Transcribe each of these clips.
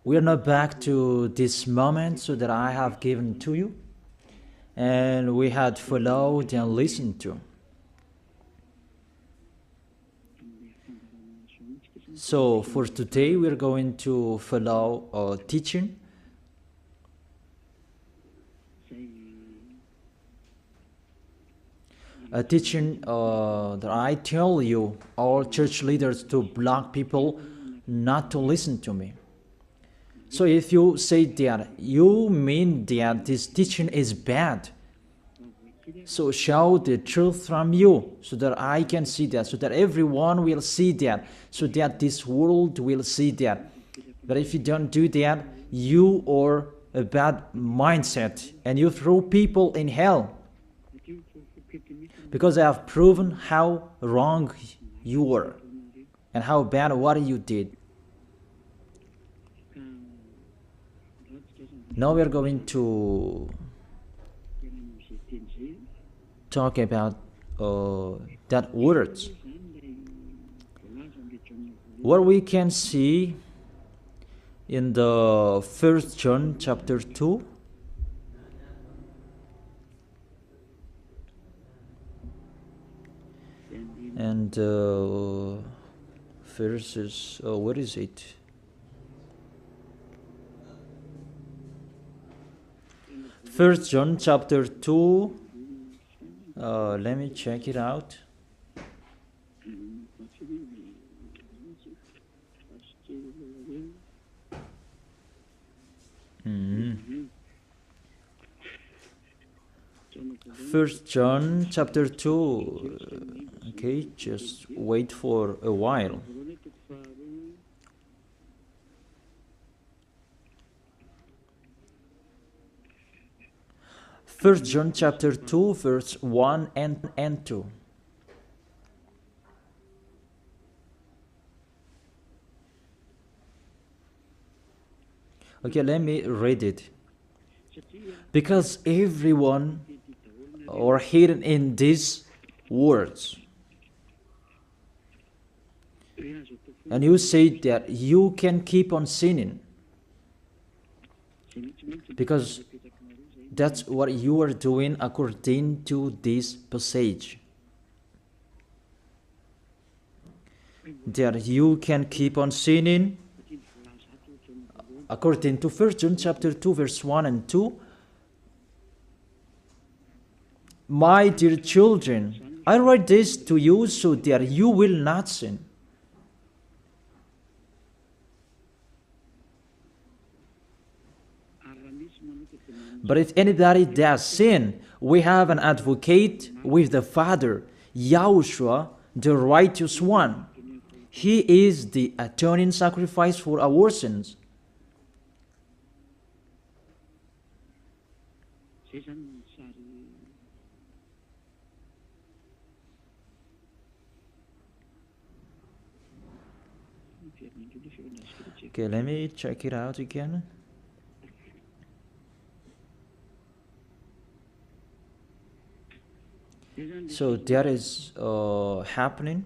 We are now back to this moment so that I have given to you, and we had followed and listened to. So for today, we're going to follow a teaching. A teaching that I tell you, all church leaders, to block people not to listen to me. So if you say that, you mean that this teaching is bad. So show the truth from you, so that I can see that, so that everyone will see that, so that this world will see that. But if you don't do that, you are a bad mindset, and you throw people in hell. Because I have proven how wrong you were, and how bad what you did. Now we are going to talk about that words. What we can see in the 1 John chapter 2. And verses, what is it? First John chapter 2. Let me check it out. First John chapter 2. Okay, just wait for a while. First John chapter 2, verse 1 and 2. Okay, let me read it. Because everyone are hidden in these words. And you say that you can keep on sinning, because that's what you are doing according to this passage. That you can keep on sinning according to 1 John chapter 2 verse 1 and 2. My dear children, I write this to you so that you will not sin. But if anybody does sin, we have an advocate with the Father, YAHOSHUAH, the righteous one. He is the atoning sacrifice for our sins. Okay, let me check it out again. So that is happening.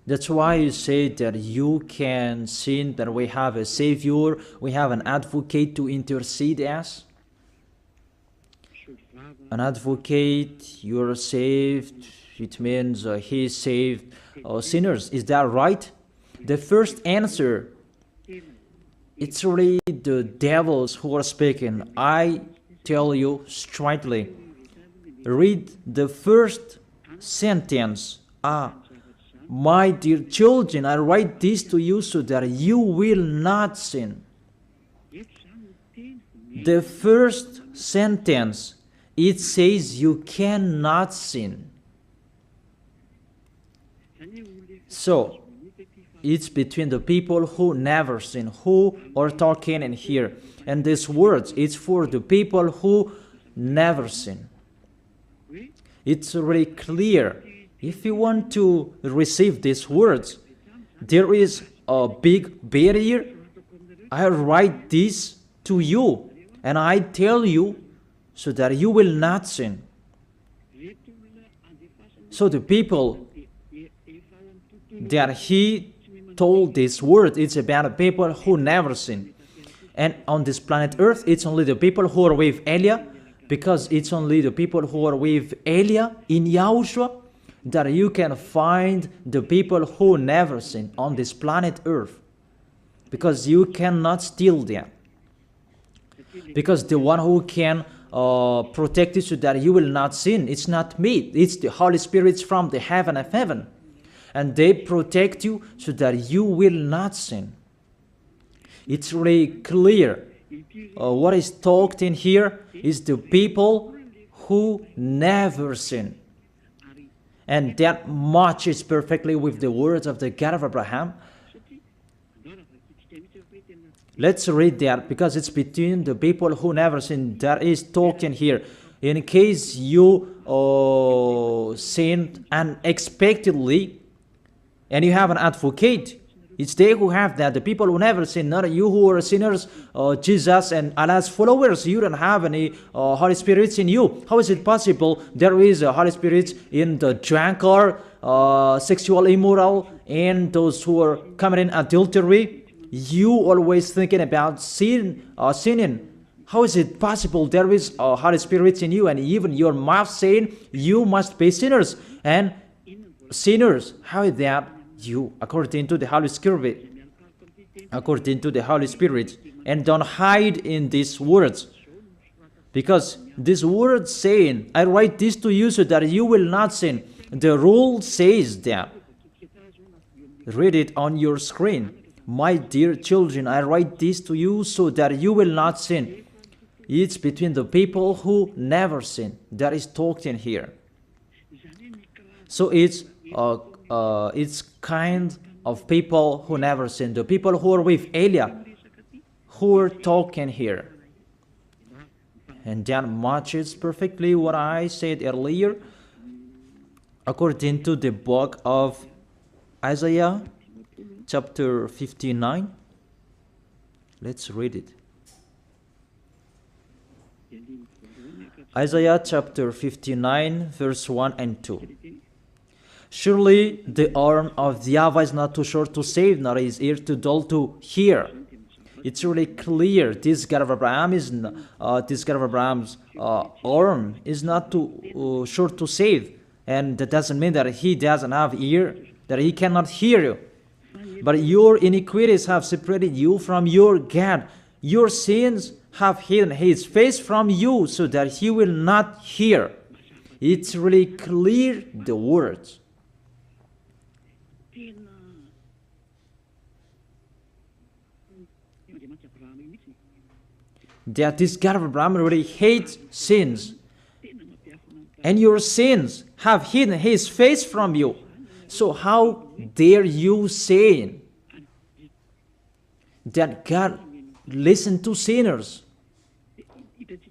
That's why you say that you can sin, that we have a Savior, we have an advocate to intercede us. An advocate, you're saved, it means he saved sinners. Is that right? The first answer, it's really the devils who are speaking. I tell you straightly, read the first sentence. My dear children, I write this to you so that you will not sin. The first sentence, it says you cannot sin. So, it's between the people who never sin, who are talking in here. And these words, it's for the people who never sin. It's really clear. If you want to receive these words, there is a big barrier. I write this to you, and I tell you so that you will not sin. So the people that he told this word, it's about the people who never sin. And on this planet Earth, it's only the people who are with Elia, because it's only the people who are with Elia in Yahushua that you can find the people who never sin on this planet Earth. Because you cannot steal them. Because the one who can protect you so that you will not sin, it's not me, it's the Holy Spirit from the heaven of heaven. And they protect you so that you will not sin. It's really clear. What is talked in here is the people who never sin. And that matches perfectly with the words of the God of Abraham. Let's read that, because it's between the people who never sin that is talked in here. In case you sinned unexpectedly, and you have an advocate, it's they who have that, the people who never sin, not you who are sinners, Jesus and Allah's followers. You don't have any Holy Spirits in you. How is it possible there is a Holy Spirit in the drunkard, sexual immoral, and those who are committing adultery? You always thinking about sinning. How is it possible there is a Holy Spirit in you, and even your mouth saying you must be sinners? And sinners, how is that? You, according to the Holy Spirit, and don't hide in these words, because these words saying, I write this to you so that you will not sin. The rule says that. Read it on your screen. My dear children, I write this to you so that you will not sin. It's between the people who never sin that is talked in here. So it's kind of people who never sin, the people who are with Elia, who are talking here. And that matches perfectly what I said earlier, according to the book of Isaiah, chapter 59. Let's read it. Isaiah chapter 59, verse 1 and 2. Surely the arm of YAHVAH is not too short to save, nor his ear too dull to hear. It's really clear. This God of Abraham is Abraham's arm is not too short to save, and that doesn't mean that he doesn't have ear, that he cannot hear you. But your iniquities have separated you from your God. Your sins have hidden his face from you so that he will not hear. It's really clear, the words. That this God of Abraham really hates sins. And your sins have hidden his face from you. So how dare you say that God listens to sinners?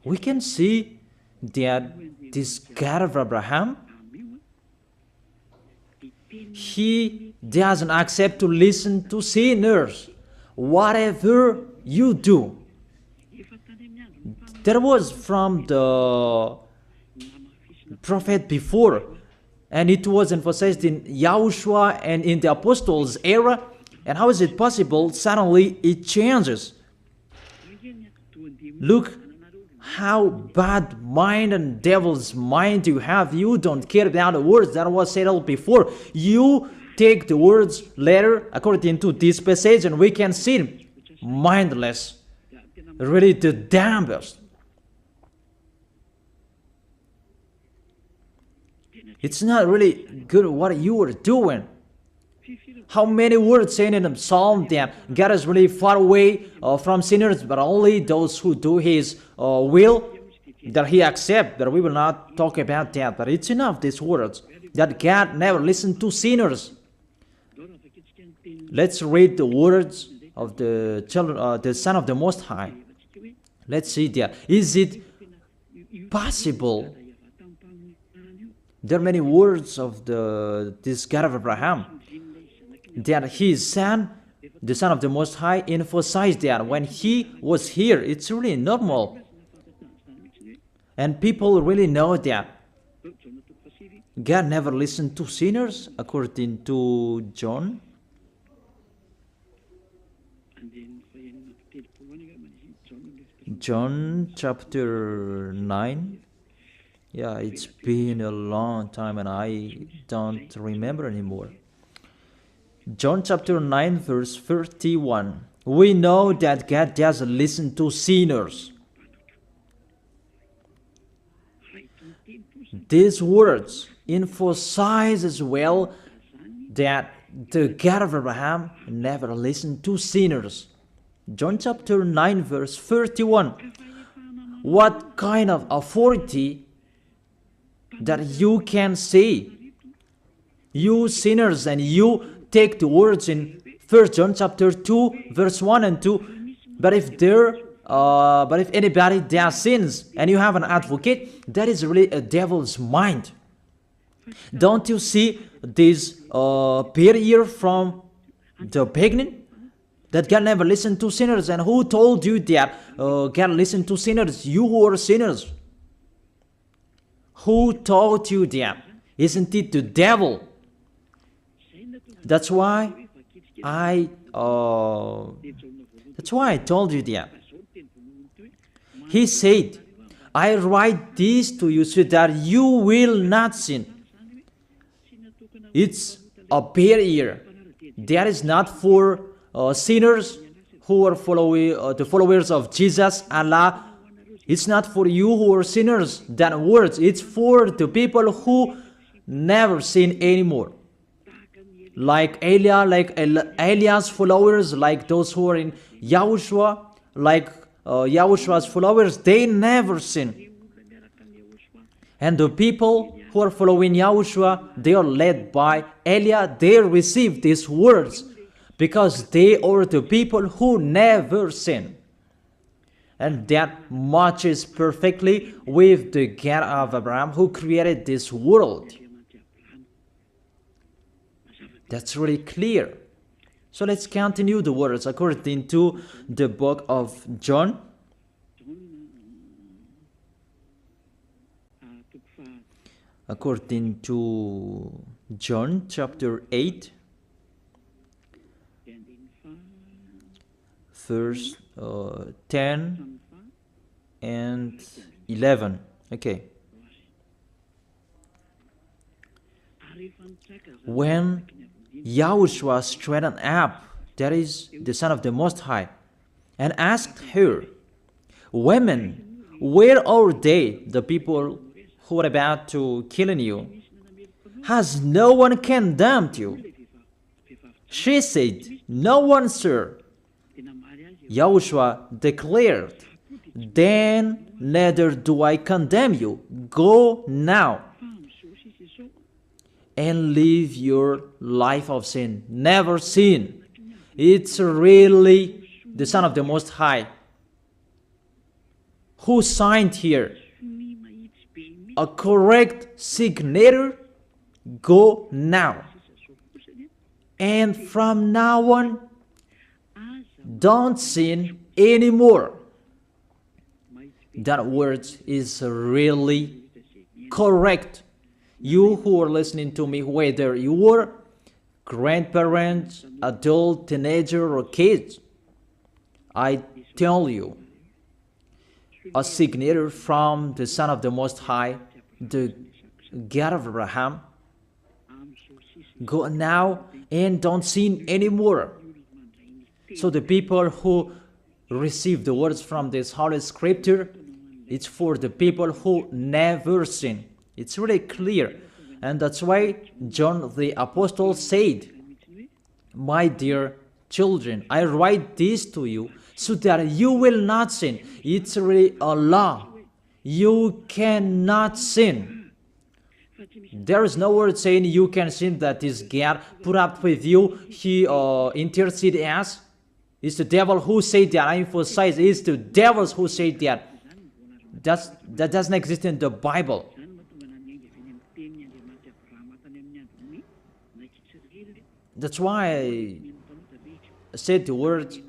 We can see that this God of Abraham, he doesn't accept to listen to sinners. Whatever you do. There was from the prophet before, and it was emphasized in YAHOSHUAH and in the apostles' era. And how is it possible suddenly it changes? Look how bad mind and devil's mind you have. You don't care about the words that was settled before. You take the words later according to this passage, and we can see mindless, really the damnedest. It's not really good what you are doing. How many words saying in the psalm that God is really far away from sinners, but only those who do his will, that he accepts. But we will not talk about that. But it's enough, these words, that God never listened to sinners. Let's read the words of the children, the Son of the Most High. Let's see that. Is it possible? There are many words of this God of Abraham that his son, the Son of the Most High, emphasized that when he was here. It's really normal. And people really know that. God never listened to sinners, according to John. John chapter 9. Yeah, it's been a long time and I don't remember anymore. John chapter 9 verse 31. We know that God doesn't listen to sinners. These words emphasize as well that the God of Abraham never listened to sinners. John chapter 9 verse 31. What kind of authority that you can say, you sinners, and you take the words in 1 John chapter 2 verse 1 and 2. But if anybody does sins and you have an advocate, that is really a devil's mind. Don't you see this barrier from the beginning? That God never listened to sinners. And who told you that God listened to sinners? You who are sinners. Who taught you that? Isn't it the devil? That's why I told you that. He said, I write this to you so that you will not sin. It's a barrier. That is not for sinners who are the followers of Jesus, Allah. It's not for you who are sinners, that words. It's for the people who never sin anymore. Like Elias followers, like those who are in YAHOSHUAH, like YAHOSHUAH's followers, they never sin. And the people who are following YAHOSHUAH, they are led by Eliah. They receive these words because they are the people who never sin. And that matches perfectly with the God of Abraham who created this world. That's really clear. So let's continue the words according to the book of John. According to John chapter 8, verse 10 and 11. Okay. When YAHOSHUAH straightened up, that is the Son of the Most High, and asked her, Women, where are they, the people who are about to kill you? Has no one condemned you? She said, No one, sir. YAHOSHUAH declared, Then neither do I condemn you. Go now and live your life of sin. Never sin. It's really the Son of the Most High who signed here. A correct signature. Go now. And from now on, don't sin anymore. That word is really correct. You who are listening to me, whether you are grandparents, adult, teenager, or kids, I tell you, a signature from the Son of the Most High, the God of Abraham. Go now and don't sin anymore. So the people who receive the words from this Holy Scripture, it's for the people who never sin. It's really clear. And that's why John the Apostle said, My dear children, I write this to you so that you will not sin. It's really a law. You cannot sin. There is no word saying you can sin that is God put up with you. He intercede us. It's the devil who said that. I emphasize, it's the devils who say that. That doesn't exist in the Bible. That's why I said the words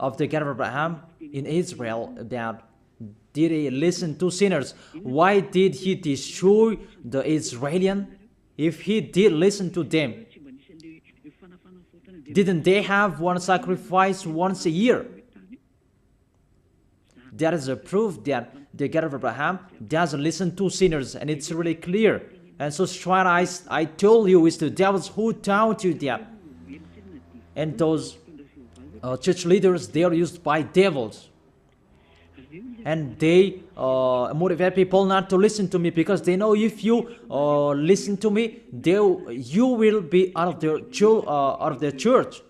of the God of Abraham in Israel about did he listen to sinners? Why did he destroy the Israelites? If he did listen to them, didn't they have one sacrifice once a year? That is a proof that the God of Abraham doesn't listen to sinners, and it's really clear. And so CHINOIS, I told you, it's the devils who taught you that. And those church leaders, they are used by devils. And they motivate people not to listen to me, because they know if you listen to me, you will be out of their church.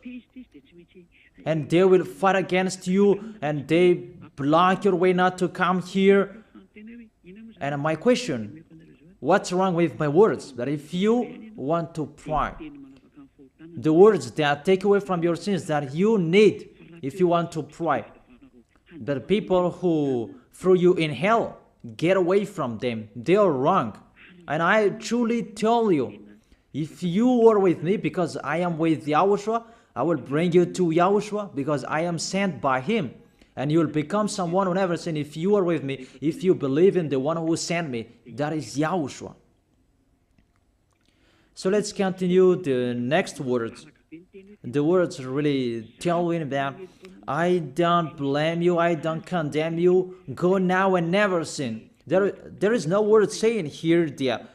And they will fight against you, and they block your way not to come here. And my question, what's wrong with my words? That if you want to pray, the words that take away from your sins that you need if you want to pray, the people who threw you in hell, get away from them. They are wrong. And I truly tell you, if you are with me, because I am with YAHOSHUAH, I will bring you to YAHOSHUAH, because I am sent by him. And you will become someone who never sin. If you are with me, if you believe in the one who sent me, that is YAHOSHUAH. So let's continue the next words. The words really tell him that I don't blame you, I don't condemn you, go now and never sin. There is no word saying here that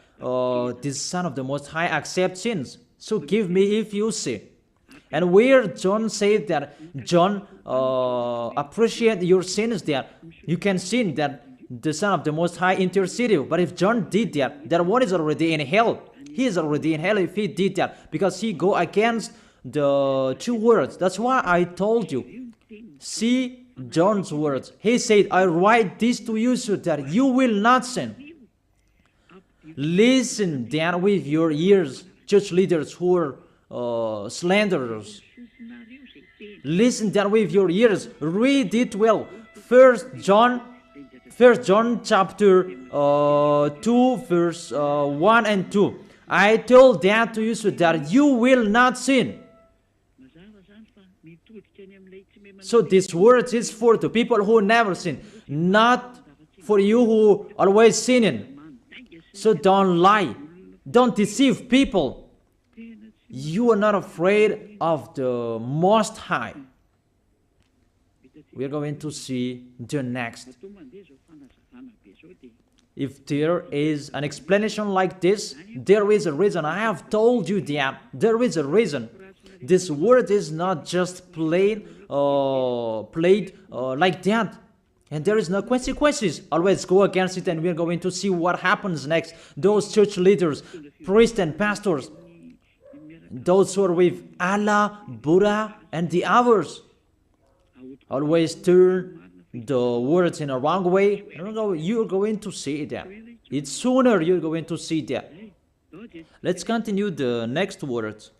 this Son of the Most High accepts sins. So give me if you sin. And where John said that John appreciate your sins, that you can sin, that the Son of the Most High intercede you. But if John did that one is already in hell. He is already in hell if he did that, because he go against the two words. That's why I told you. See John's words. He said, I write this to you so that you will not sin. Listen then with your ears, church leaders who are slanderers. Listen then with your ears. Read it well. First John chapter 2 verse 1 and 2. I told that to you so that you will not sin. So this word is for the people who never sin, not for you who always sinning. So don't lie. Don't deceive people. You are not afraid of the Most High. We are going to see the next. If there is an explanation like this, there is a reason. I have told you that there is a reason. This word is not just played like that. And there is no consequences. Always go against it, and we are going to see what happens next. Those church leaders, priests and pastors, those who are with Allah, Buddha, and the others, always turn the words in a wrong way. You're going to see that. It's sooner you're going to see that. Let's continue the next words.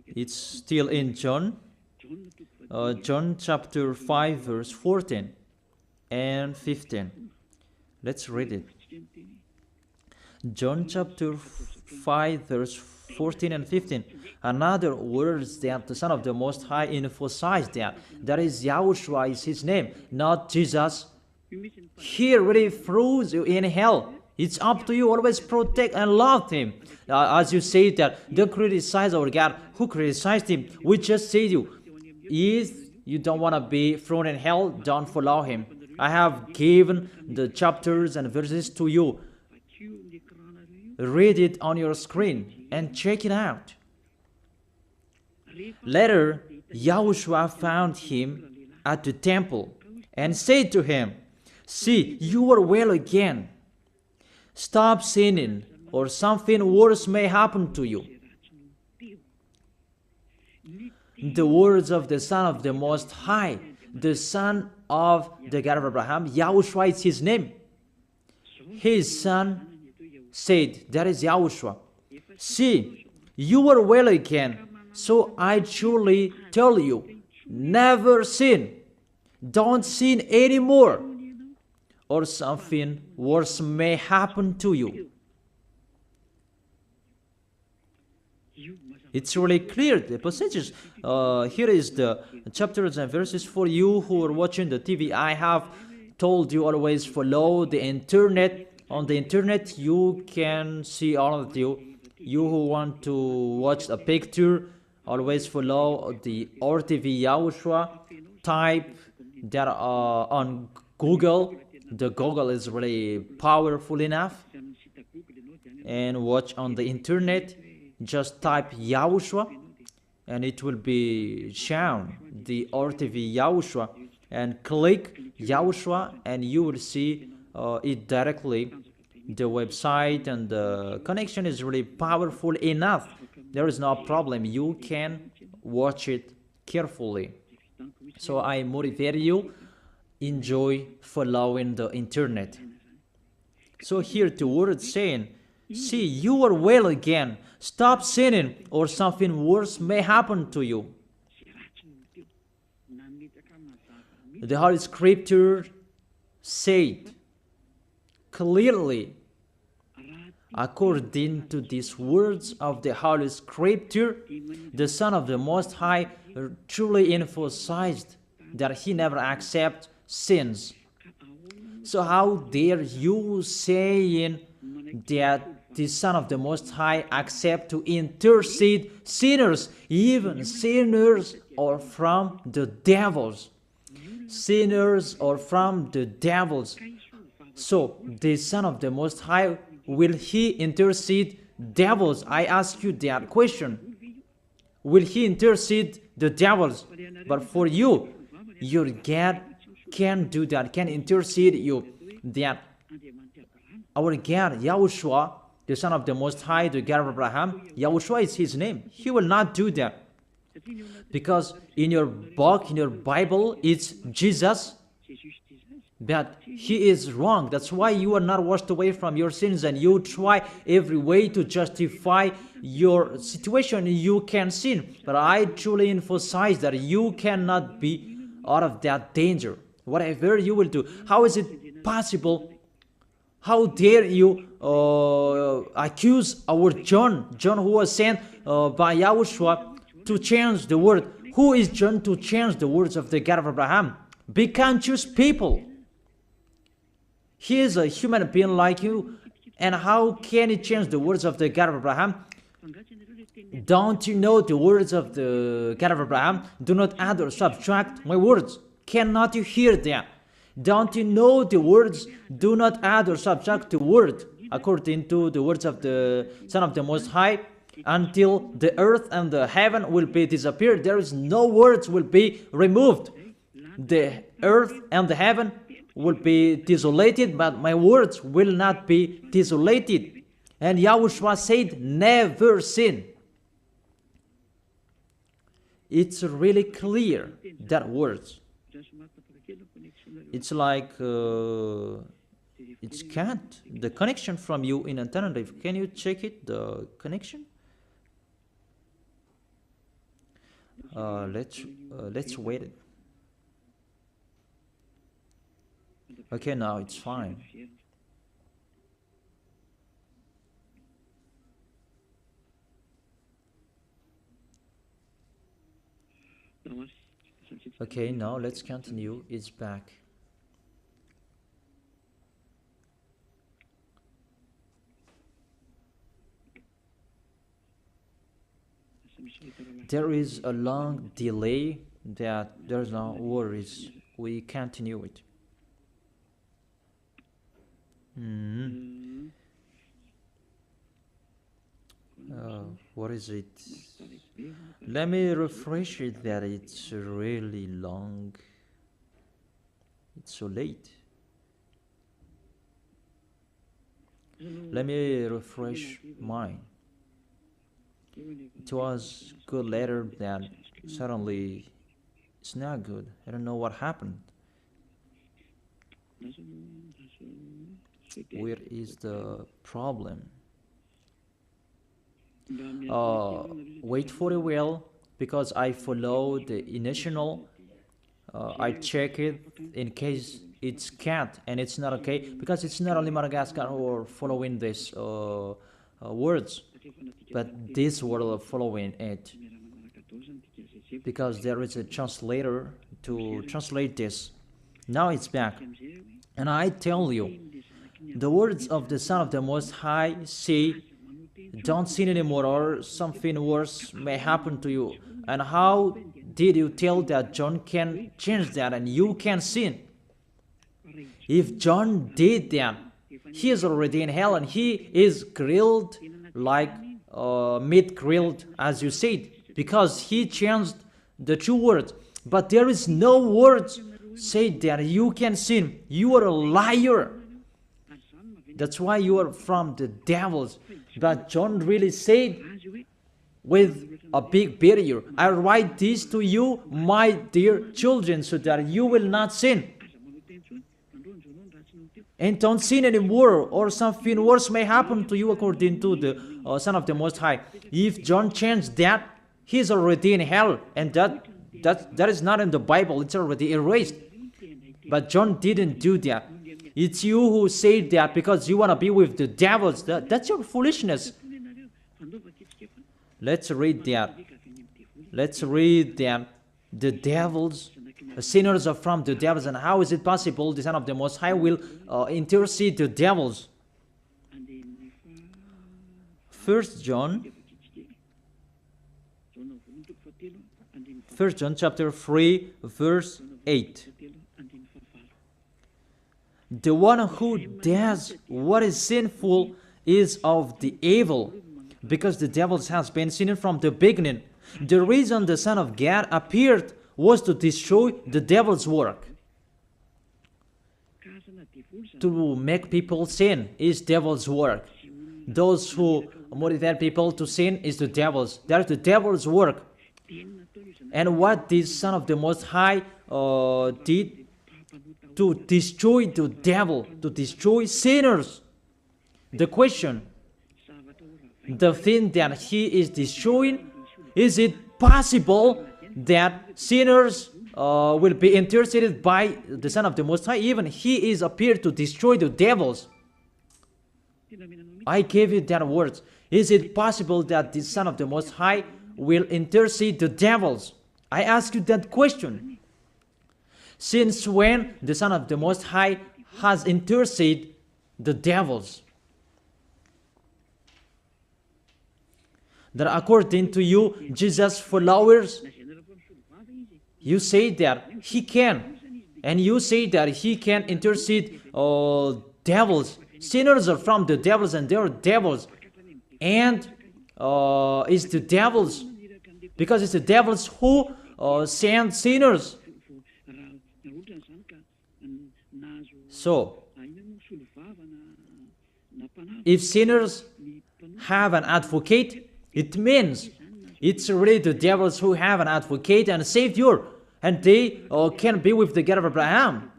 It's still in John. John chapter 5 verse 14 and 15. Let's read it. John chapter 5 verse 14 and 15. Another words that the Son of the Most High emphasized that is YAHOSHUAH is his name, not Jesus. He really throws you in hell. It's up to you. Always protect and love him. As you say that, don't criticize our God. Who criticized him? We just say you. If you don't want to be thrown in hell, don't follow him. I have given the chapters and verses to you. Read it on your screen and check it out. Later, YAHOSHUAH found him at the temple and said to him, see, you are well again. Stop sinning, or something worse may happen to you. The words of the Son of the Most High, the Son of the God of Abraham, YAHOSHUAH is his name. His son said, that is YAHOSHUAH, see, you are well again. So I truly tell you, never sin. Don't sin anymore, or something worse may happen to you. It's really clear, the passages. Here is the chapters and verses for you who are watching the TV. I have told you always follow the internet. On the internet, you can see all of you. You who want to watch a picture, always follow the RTV YAHOSHUAH. Type that on Google. The Google is really powerful enough. And watch on the internet. Just type YAHOSHUAH and it will be shown the RTV YAHOSHUAH, and click YAHOSHUAH and you will see it directly, the website, and the connection is really powerful enough. There is no problem, you can watch it carefully. So I motivate you, enjoy following the internet. So here the word saying, see, you are well again. Stop sinning, or something worse may happen to you. The Holy Scripture said clearly, according to these words of the Holy Scripture, the Son of the Most High truly emphasized that he never accepts sins. So how dare you saying that the Son of the Most High accept to intercede sinners, even sinners or from the devils. Sinners or from the devils. So the Son of the Most High, will he intercede devils? I ask you that question. Will he intercede the devils? But for you, your God can do that, can intercede you. That our God, YAHOSHUAH, the Son of the Most High, the God of Abraham, YAHOSHUAH is his name. He will not do that. Because in your book, in your Bible, it's Jesus. But he is wrong. That's why you are not washed away from your sins, and you try every way to justify your situation. You can sin. But I truly emphasize that you cannot be out of that danger. Whatever you will do. How is it possible? How dare you accuse our John who was sent by YAHOSHUAH to change the word? Who is John to change the words of the God of Abraham? Be conscious people. He is a human being like you, and how can he change the words of the God of Abraham? Don't you know the words of the God of Abraham? Do not add or subtract my words. Cannot you hear that? Don't you know the words? Do not add or subtract the word, according to the words of the Son of the Most High, until the earth and the heaven will be disappeared. There is no words will be removed. The earth and the heaven will be desolated, but my words will not be desolated. And YAHOSHUAH said, never sin. It's really clear, that words. It's like it's can't. The connection from you in alternative. Can you check it? The connection. Let's wait it. Okay, now it's fine. Okay, now let's continue. It's back. There is a long delay, that there's no worries. We continue it. What is it? Let me refresh it, that it's really long. It's so late. Let me refresh mine. It was good later, that suddenly it's not good. I don't know what happened. Where is the problem? Wait for a while, because I follow the initial. I check it in case it's cat and it's not okay, because it's not only Madagascar who are following these words. but this will follow in it, because there is a translator to translate this. Now it's back. And I tell you, the words of the Son of the Most High say, don't sin anymore, or something worse may happen to you. And how did you tell that John can change that and you can sin? If John did that, he is already in hell, and he is grilled like meat grilled, as you said, because he changed the true words. But there is no words say that you can sin. You are a liar. That's why you are from the devils. But John really said with a big barrier, I write this to you, my dear children, so that you will not sin. And don't sin anymore, or something worse may happen to you, according to the Son of the Most High. If John changed that, he's already in hell, and that is not in the Bible. It's already erased. But John didn't do that. It's you who say that because you want to be with the devils. That's your foolishness. Let's read that. Let's read that. The devils, sinners are from the devils. And how is it possible the Son of the Most High will intercede the devils? 1 John chapter 3, verse 8. The one who does what is sinful is of the evil, because the devils has been sinning from the beginning. The reason the Son of God appeared was to destroy the devil's work. To make people sin is devil's work. Those who motivate people to sin is the devil's. That is the devil's work. And what this Son of the Most High did to destroy the devil, to destroy sinners. The question, the thing that he is destroying, is it possible that sinners will be interceded by the Son of the Most High? Even he is appeared to destroy the devils. I gave you that words. Is it possible that the Son of the Most High will intercede the devils? I ask you that question. Since when the Son of the Most High has interceded the devils? That according to you, Jesus' followers, you say that he can, and you say that he can intercede devils. Sinners are from the devils, and they are devils. And it's the devils, because it's the devils who send sinners. So, if sinners have an advocate, it means it's really the devils who have an advocate and a savior, and they can be with the God of Abraham.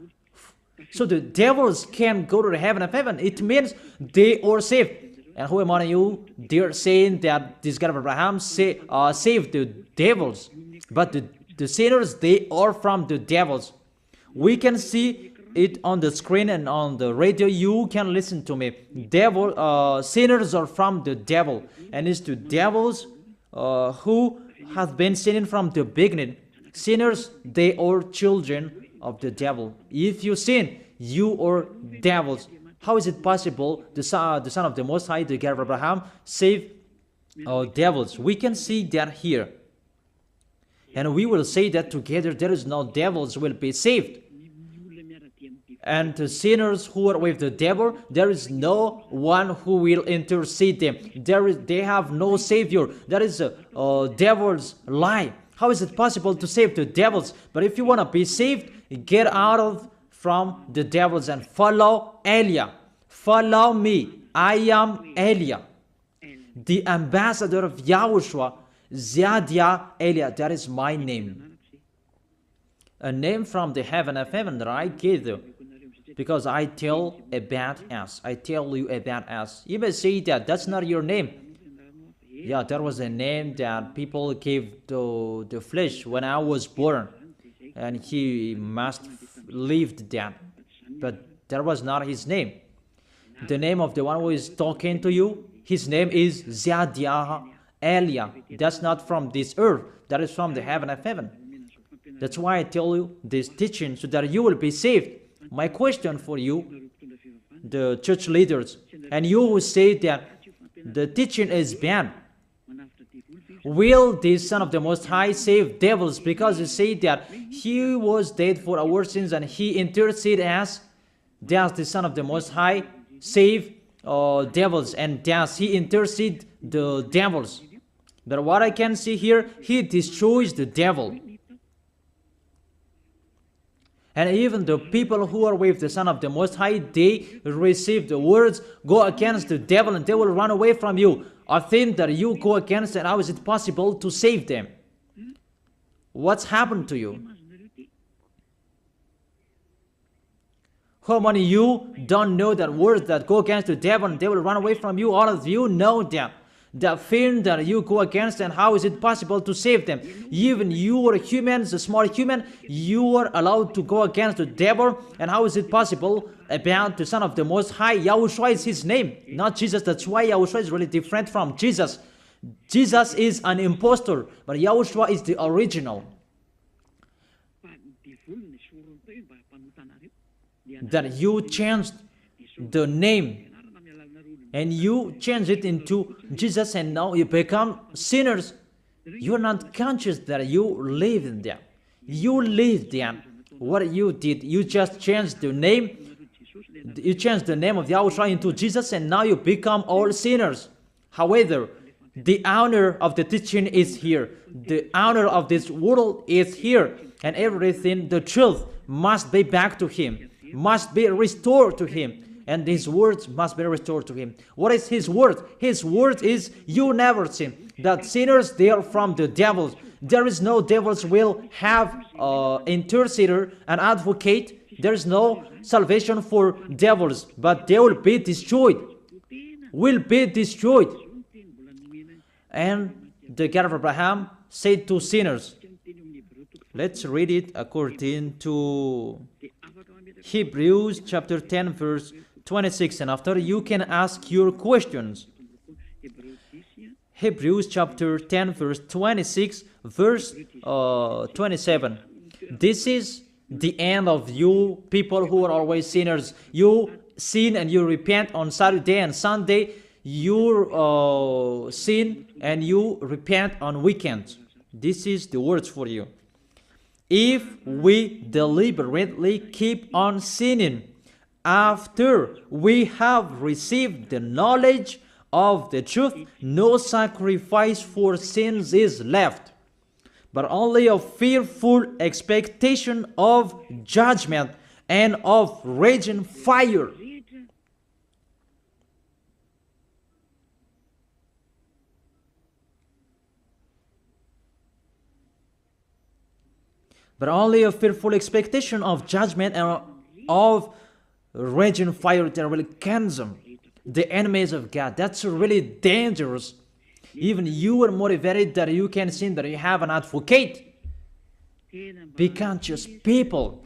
So the devils can go to the heaven of heaven. It means they are saved. And who among you, they're saying that this God of Abraham saved the devils. But the sinners, they are from the devils. We can see it on the screen and on the radio. You can listen to me. Sinners are from the devil, and it's the devils who have been sinning from the beginning. Sinners, they are children of the devil. If you sin, you are devils. How is it possible the Son of the Most High, the God of Abraham, save devils? We can see that here, and we will say that together. There is no devils will be saved. And the sinners who are with the devil, there is no one who will intercede them. They have no savior. That is a devil's lie. How is it possible to save the devils? But if you want to be saved, get out from the devils and follow Elia. Follow me. I am Elia, the ambassador of YAHOSHUAH, Ziadia Elia. That is my name. A name from the heaven of heaven that I gave you. Because I tell about us. I tell you about us. You may say that that's not your name. Yeah, that was a name that people gave to the flesh when I was born. And he must lived that. But that was not his name. The name of the one who is talking to you, His name is Zadiah Elia. That's not from this earth. That is from the heaven of heaven. That's why I tell you this teaching, so that you will be saved. My question for you, the church leaders, and you who say that the teaching is bad, will the Son of the Most High save devils? Because you say that He was dead for our sins and He interceded as, does the Son of the Most High save devils, and does He intercede the devils? But what I can see here, He destroys the devil. And even the people who are with the Son of the Most High, they receive the words, go against the devil and they will run away from you. A thing that you go against, and how is it possible to save them? What's happened to you? How many of you don't know that words that go against the devil and they will run away from you? All of you know that. The thing that you go against, and how is it possible to save them? Even you are humans, a small human, you are allowed to go against the devil, and how is it possible about the Son of the Most High? YAHOSHUAH is His name, not Jesus. That's why YAHOSHUAH is really different from Jesus. Jesus is an impostor, but YAHOSHUAH is the original. That you changed the name and you change it into Jesus, and now you become sinners. You are not conscious that you live in them. You live them. What you did, you just changed the name. You changed the name of YAHOSHUAH into Jesus, and now you become all sinners. However, the honor of the teaching is here. The honor of this world is here. And everything, the truth, must be back to Him, must be restored to Him. And His words must be restored to Him. What is His word? His word is, you never sin. That sinners, they are from the devils. There is no devils will have intercessor, an advocate. There is no salvation for devils, but they will be destroyed. Will be destroyed. And the God of Abraham said to sinners. Let's read it according to Hebrews chapter 10 verse 26, and after you can ask your questions. Hebrews chapter 10 verse 26 verse 27. This is the end of you people who are always sinners. You sin and you repent on Saturday and Sunday. You sin and you repent on weekends. This is the words for you. If we deliberately keep on sinning after we have received the knowledge of the truth, no sacrifice for sins is left, but only a fearful expectation of judgment and of raging fire. But only a fearful expectation of judgment and of raging fire that will consume the enemies of God. That's really dangerous. Even you are motivated that you can sin, that you have an advocate. Be conscious, people.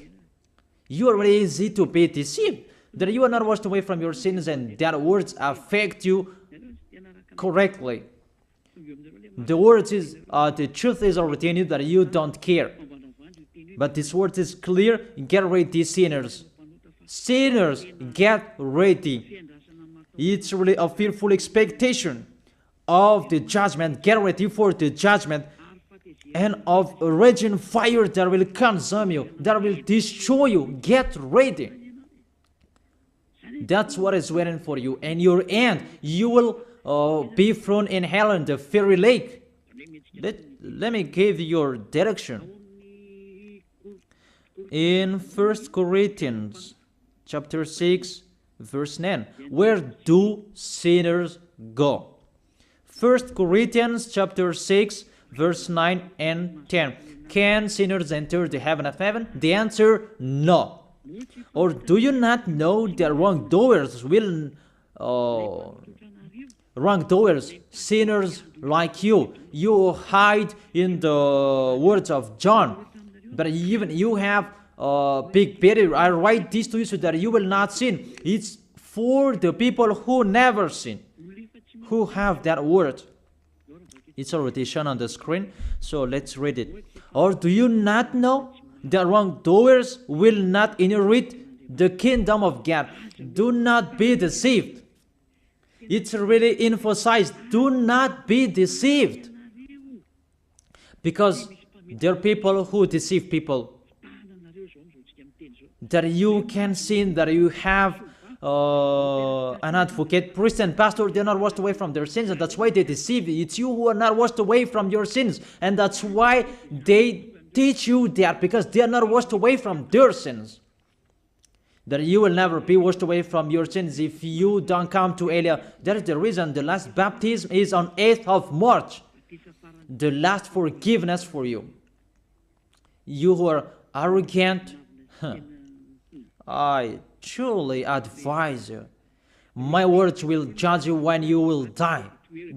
You are really easy to be deceived. That you are not washed away from your sins and that words affect you correctly. The words is, the truth is already in you that you don't care. But this word is clear. Get ready, sinners. Sinners, get ready. It's really a fearful expectation of the judgment. Get ready for the judgment and of a raging fire that will consume you, that will destroy you. Get ready. That's what is waiting for you. And your end, you will be thrown in hell in the fiery lake. Let me give you your direction. In 1 Corinthians chapter 6 verse 9, where do sinners go? 1 Corinthians chapter 6 verse 9 and 10. Can sinners enter the heaven of heaven? The answer, no. Or do you not know that wrongdoers will wrongdoers, sinners like you hide in the words of John, but even you have big better. I write this to you so that you will not sin. It's for the people who never sin, who have that word. It's already shown on the screen, so let's read it. Or do you not know that wrongdoers will not inherit the kingdom of God? Do not be deceived. It's really emphasized, do not be deceived. Because there are people who deceive people. That you can sin, that you have an advocate, priest and pastor, they're not washed away from their sins, and that's why they deceive you. It's you who are not washed away from your sins, and that's why they teach you that, because they are not washed away from their sins. That you will never be washed away from your sins if you don't come to Elia. That is the reason the last baptism is on 8th of March. The last forgiveness for you. You who are arrogant, I truly advise you. My words will judge you when you will die.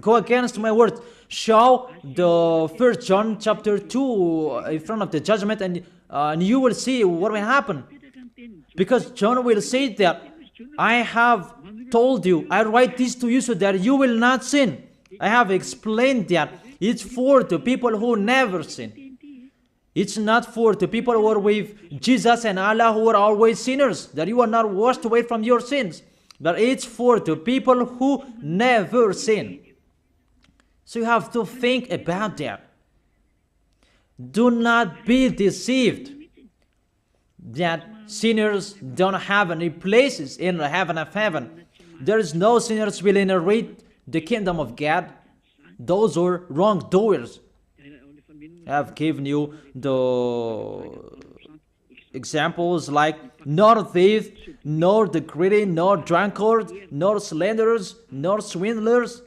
Go against my words. Show the 1 John chapter 2 in front of the judgment, and you will see what will happen. Because John will say that, I have told you, I write this to you so that you will not sin. I have explained that. It's for the people who never sin. It's not for the people who are with Jesus and Allah who are always sinners, that you are not washed away from your sins. But it's for the people who never sin. So you have to think about that. Do not be deceived that sinners don't have any places in the heaven of heaven. There is no sinners will inherit the kingdom of God. Those are wrongdoers. I have given you the examples like nor thief, nor the greedy, nor drunkard, nor slanderers, nor swindlers.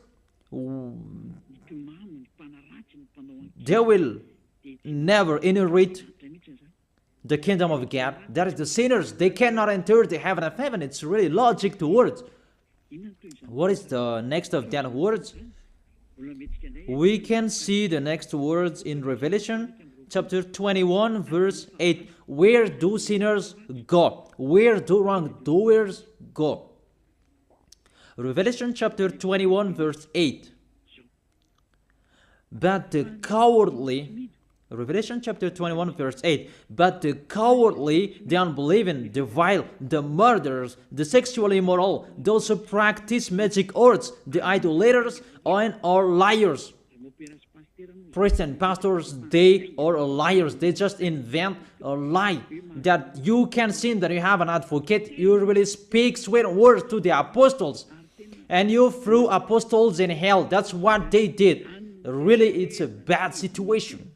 They will never inherit the kingdom of God. That is the sinners. They cannot enter the heaven of heaven. It's really logic to words. What is the next of that words? We can see the next words in Revelation chapter 21 verse 8. Where do sinners go? Where do wrongdoers go? Revelation chapter 21 verse 8. But the cowardly, Revelation chapter 21 verse 8, but the cowardly, the unbelieving, the vile, the murderers, the sexually immoral, those who practice magic arts, the idolaters, and are liars. Priests and pastors, they are liars. They just invent a lie that you can sin, that you have an advocate. You really speak sweet words to the apostles, and you threw apostles in hell. That's what they did. Really, it's a bad situation.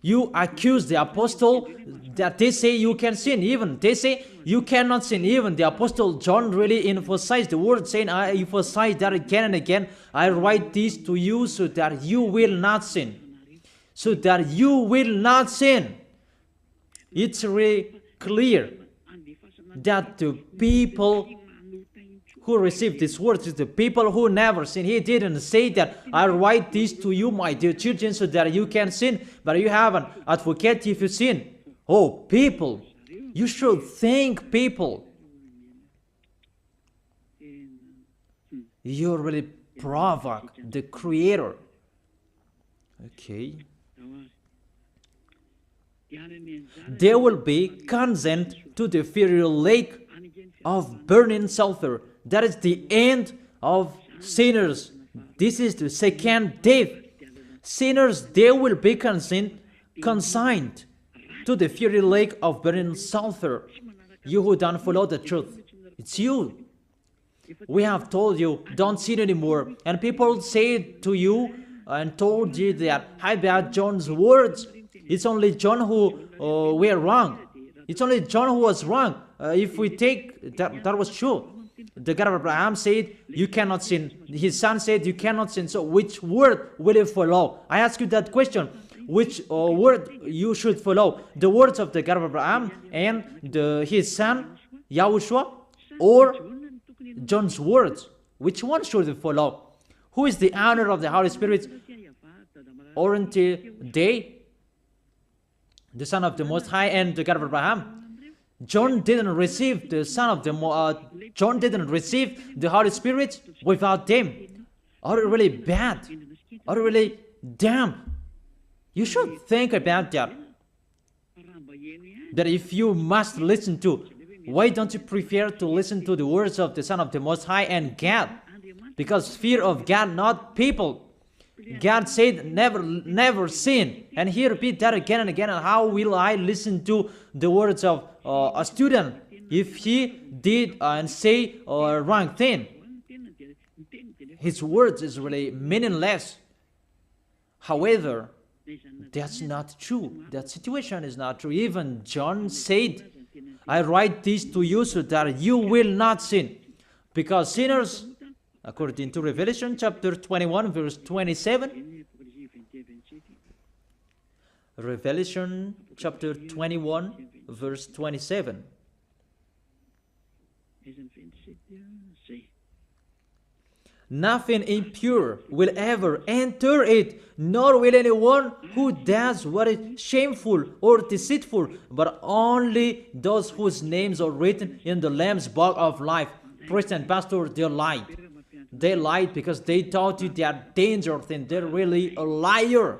You accuse the apostle that they say you can sin. Even they say you cannot sin. Even the apostle John really emphasized the word, saying, I emphasize that again and again. I write this to you so that you will not sin. So that you will not sin. It's really clear that the people who received this word is the people who never sin. He didn't say that I write this to you, my dear children, so that you can sin, but you have an advocate if you sin. Oh, people, you should think, people. You really provoke the Creator. Okay. They will be condemned to the fiery lake of burning sulfur. That is the end of sinners. This is the second death. Sinners, they will be consigned to the fiery lake of burning sulfur. You who don't follow the truth, it's you. We have told you, don't sin anymore. And people say to you and told you that, how about John's words? It's only John who were wrong. It's only John who was wrong. If we take that was true. The God of Abraham said, you cannot sin. His son said, you cannot sin. So which word will you follow? I ask you that question. Which word you should follow? The words of the God of Abraham and his son, YAHOSHUAH, or John's words? Which one should you follow? Who is the owner of the Holy Spirit? Aren't they the Son of the Most High and the God of Abraham? John didn't receive the Son of the John didn't receive the Holy Spirit without them. Are you really bad? Are you really damn? You should think about that. That if you must listen to, why don't you prefer to listen to the words of the Son of the Most High and God? Because fear of God, not people. God said, never sin. And he repeat that again and again. And how will I listen to the words of a student if he did and say a wrong thing? His words is really meaningless. However, that's not true. That situation is not true. Even John said, I write this to you so that you will not sin. Because sinners, according to Revelation chapter 21, verse 27, Revelation chapter 21, verse 27. Nothing impure will ever enter it, nor will anyone who does what is shameful or deceitful, but only those whose names are written in the Lamb's book of life. Priest and pastor, they lied. They lied because they taught you they are dangerous and they're really a liar.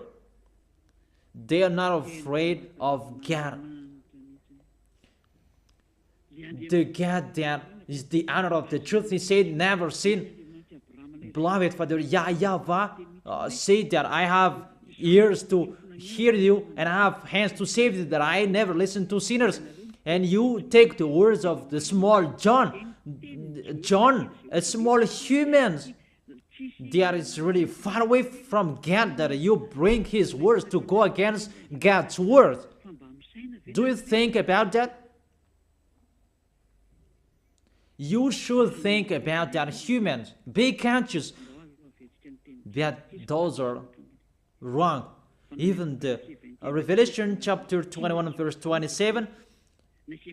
They are not afraid of God. The God that is the honor of the truth, he said, never sin. Beloved Father, YAHVAH said that I have ears to hear you and I have hands to save you, that I never listen to sinners. And you take the words of the small John, a small human, that is really far away from God, that you bring his words to go against God's word. Do you think about that? You should think about that, humans. Be conscious that those are wrong. Even the Revelation chapter 21 verse 27,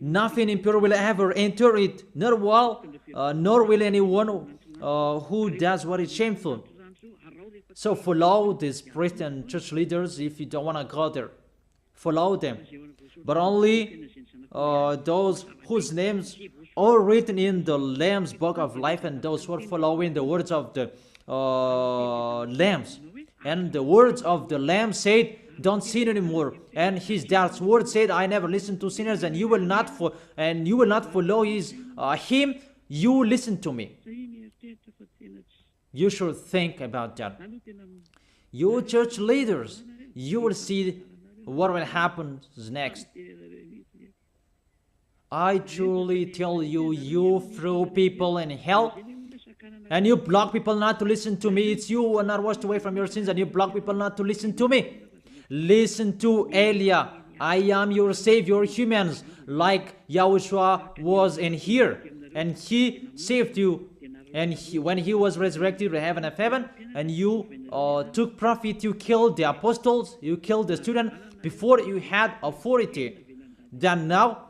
nothing impure will ever enter it, nor will anyone who does what is shameful. So follow these priests and church leaders if you don't want to go there. Follow them. But only those whose names are written in the Lamb's book of life, and those who are following the words of the Lambs. And the words of the Lamb said, don't sin anymore. And his dad's word said, I never listen to sinners, and you will not follow him. You listen to me. You should think about that. You church leaders, you will see what will happen next. I truly tell you, you throw people in hell, and you block people not to listen to me. It's you who are not washed away from your sins, and you block people not to listen to me. Listen to Elia. I am your savior, humans, like Yahushua was in here, and he saved you. And when he was resurrected to heaven of heaven, and you took profit, you killed the apostles, you killed the student before you had authority. Then now,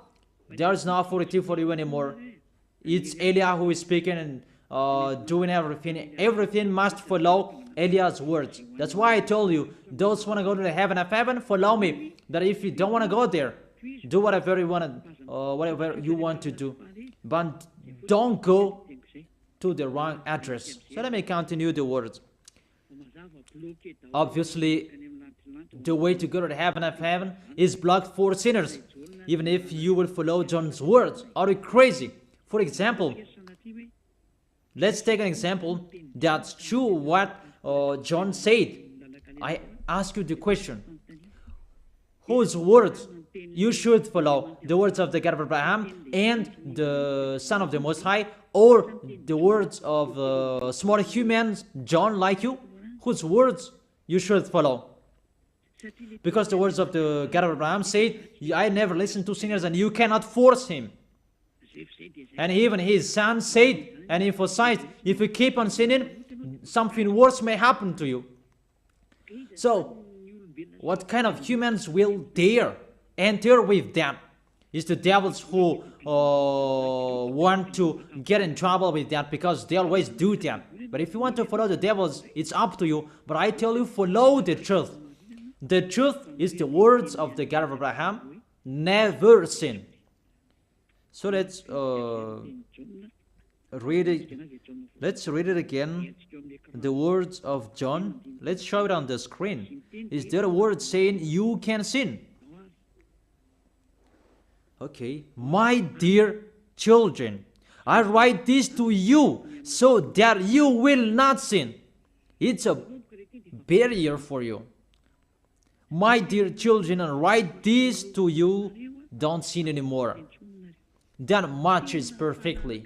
there is no authority for you anymore. It's Elia who is speaking and doing everything. Everything must follow Eliah's words. That's why I told you, those who want to go to the heaven of heaven, follow me. That if you don't want to go there, do whatever you want to do. But don't go to the wrong address. So let me continue the words. Obviously, the way to go to the heaven of heaven is blocked for sinners, even if you will follow John's words. Are you crazy? For example, let's take an example that's true what John said. I ask you the question, whose words you should follow? The words of the God of Abraham and the Son of the Most High, or the words of small humans, John like you? Whose words you should follow? Because the words of the God of Abraham said, I never listen to sinners, and you cannot force him. And even his son said and emphasized, if you keep on sinning, something worse may happen to you. So, what kind of humans will dare enter with them? It's the devils who want to get in trouble with that, because they always do that. But if you want to follow the devils, it's up to you. But I tell you, follow the truth. The truth is the words of the God of Abraham, never sin. So read it. Let's read it again. The words of John. Let's show it on the screen. Is there a word saying you can sin? Okay. My dear children, I write this to you so that you will not sin. It's a barrier for you. My dear children, I write this to you. Don't sin anymore. That matches perfectly.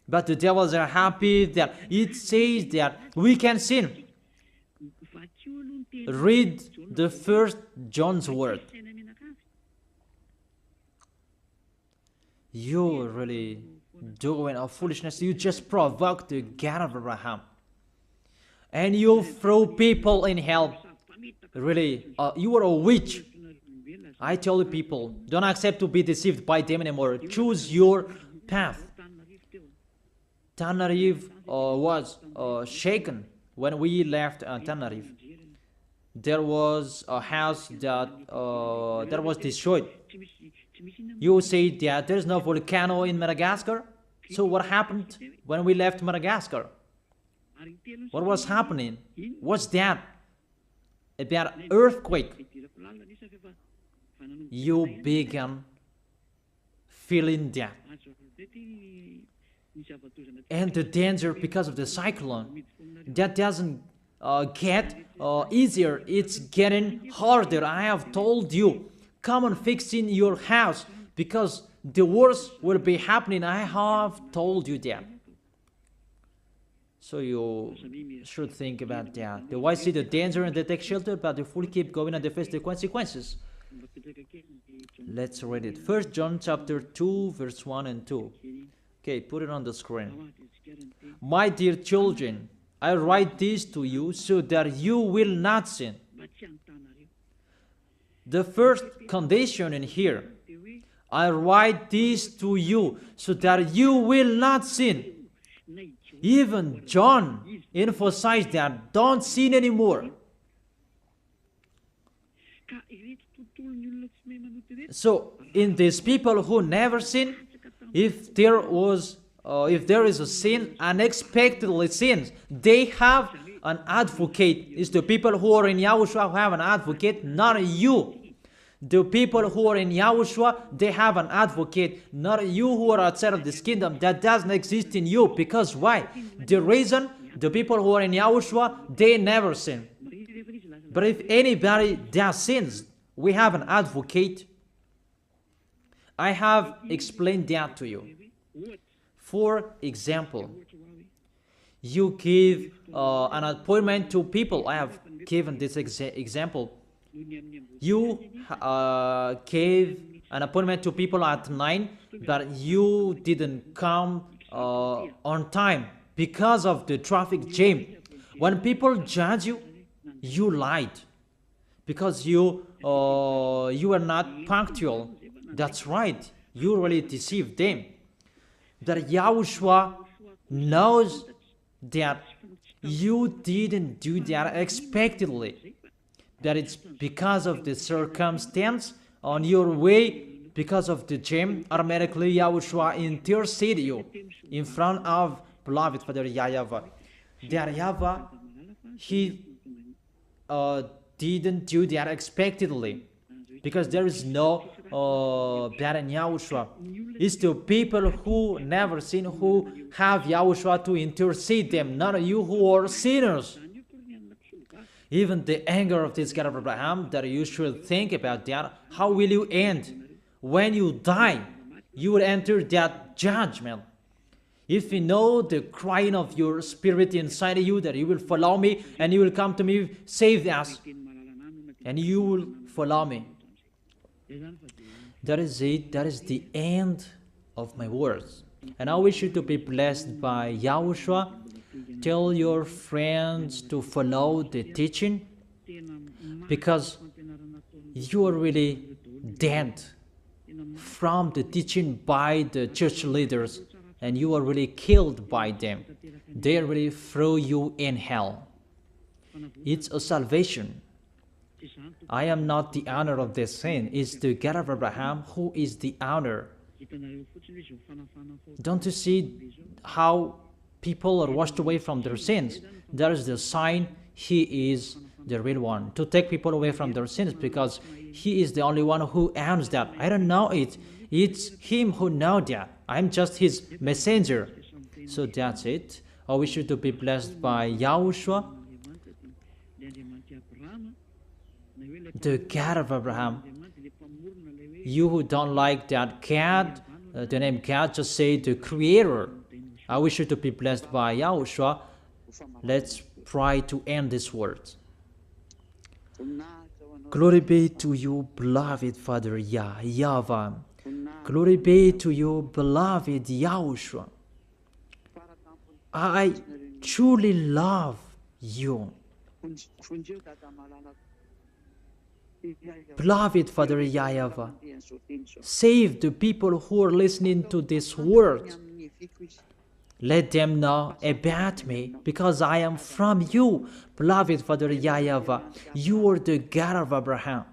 But the devils are happy that it says that we can sin. Read the first John's word. You're really doing a foolishness. You just provoke the God of Abraham. And you throw people in hell. Really, you are a witch. I tell you people, don't accept to be deceived by them anymore. Choose your path. Tanariv was shaken when we left Tanariv. There was a house that was destroyed. You say that there's no volcano in Madagascar. So what happened when we left Madagascar? What was happening? What's that? About earthquake. You began feeling that. And the danger because of the cyclone, that doesn't get easier. It's getting harder. I have told you, come on fixing your house because the worst will be happening. I have told you that. So you should think about that. The wise see the danger and they take shelter, but the fool keep going and they face the consequences. Let's read it. 1 John chapter 2, verse 1 and 2. Okay, put it on the screen. My dear children, I write this to you so that you will not sin. The first condition in here, I write this to you so that you will not sin. Even John emphasized that, don't sin anymore. So, in these people who never sin, if there is a sin, unexpectedly sins, they have an advocate. It's the people who are in YAHOSHUAH who have an advocate, not you. The people who are in YAHOSHUAH, they have an advocate, not you who are outside of this kingdom. That doesn't exist in you. Because why? The reason, the people who are in YAHOSHUAH, they never sin. But if anybody does sins, we have an advocate. I have explained that to you. For example, you give an appointment to people. I have given this example. You gave an appointment to people at 9, but you didn't come on time because of the traffic jam. When people judge you, you lied because you are not punctual. That's right. You really deceived them. That YAHOSHUAH knows that you didn't do that unexpectedly. That it's because of the circumstance on your way, because of the jam, automatically YAHOSHUAH intercede you in front of beloved Father YAHVAH. That YAHVAH, he didn't do that unexpectedly, because there is no that in YAHOSHUAH. It's the people who never sin, who have YAHOSHUAH to intercede them, not you who are sinners. Even the anger of this God of Abraham, that you should think about that. How will you end? When you die, you will enter that judgment. If you know the crying of your spirit inside you, that you will follow me and you will come to me, save us, and you will follow me. That is it. That is the end of my words. And I wish you to be blessed by YAHOSHUAH. Tell your friends to follow the teaching, because you are really dead from the teaching by the church leaders, and you are really killed by them. They really throw you in hell. It's a salvation. I am not the owner of this sin. It's the God of Abraham who is the owner Don't you see how people are washed away from their sins? That is the sign He is the real one, to take people away from their sins, because He is the only one who owns that. I don't know it. It's Him who knows that. I'm just His messenger. So that's it. I wish you to be blessed by YAHOSHUAH, the God of Abraham. You who don't like that God, the name God, just say the Creator. I wish you to be blessed by YAHOSHUAH. Let's try to end this word. Glory be to you, beloved Father YAHVAH. Glory be to you, beloved YAHOSHUAH. I truly love you. Beloved Father YAHVAH, save the people who are listening to this word. Let them know about me, because I am from you, beloved Father YAHVAH. You are the God of Abraham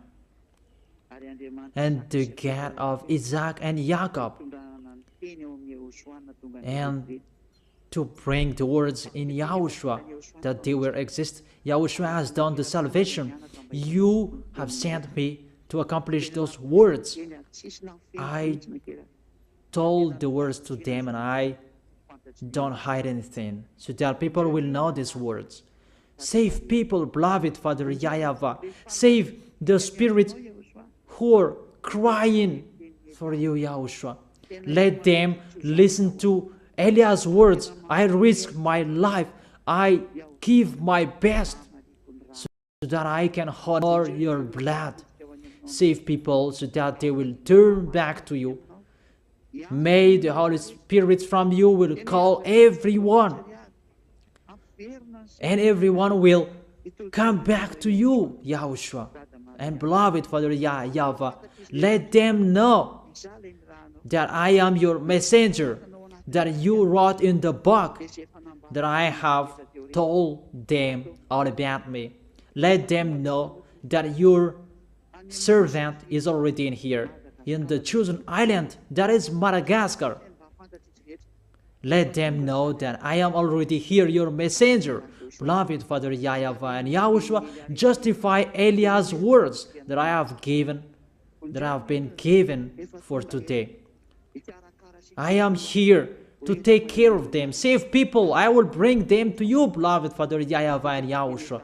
and the God of Isaac and Jacob. And to bring the words in YAHOSHUAH that they will exist. YAHOSHUAH has done the salvation. You have sent me to accomplish those words. I told the words to them, and I don't hide anything, so that people will know these words. Save people, beloved Father YAHVAH. Save the spirits who are crying for you, YAHOSHUAH. Let them listen to Eliah's words. I risk my life. I give my best so that I can honor your blood. Save people so that they will turn back to you. May the Holy Spirit from you will call everyone, and everyone will come back to you, YAHOSHUAH. And beloved Father YAHVAH, let them know that I am your messenger, that you wrote in the book, that I have told them all about me. Let them know that your servant is already in here, in the chosen island, that is Madagascar. Let them know that I am already here, your messenger. Beloved Father YAHVAH and YAHOSHUAH, justify Eliah's words that I have been given for today. I am here to take care of them. Save people. I will bring them to you, beloved Father YAHVAH and YAHOSHUAH.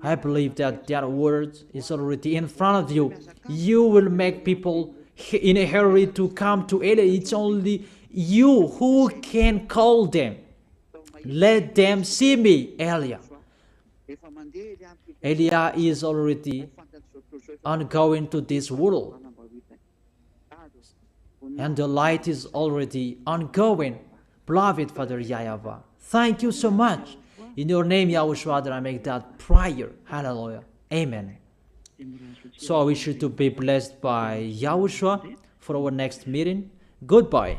I believe that word is already in front of you. You will make people in a hurry to come to Eliah. It's only you who can call them. Let them see me, Eliah. Eliah is already ongoing to this world, and the light is already ongoing. Beloved Father YAHVAH, thank you so much. In your name, YAHOSHUAH, that I make that prayer. Hallelujah. Amen. So I wish you to be blessed by YAHOSHUAH for our next meeting. Goodbye.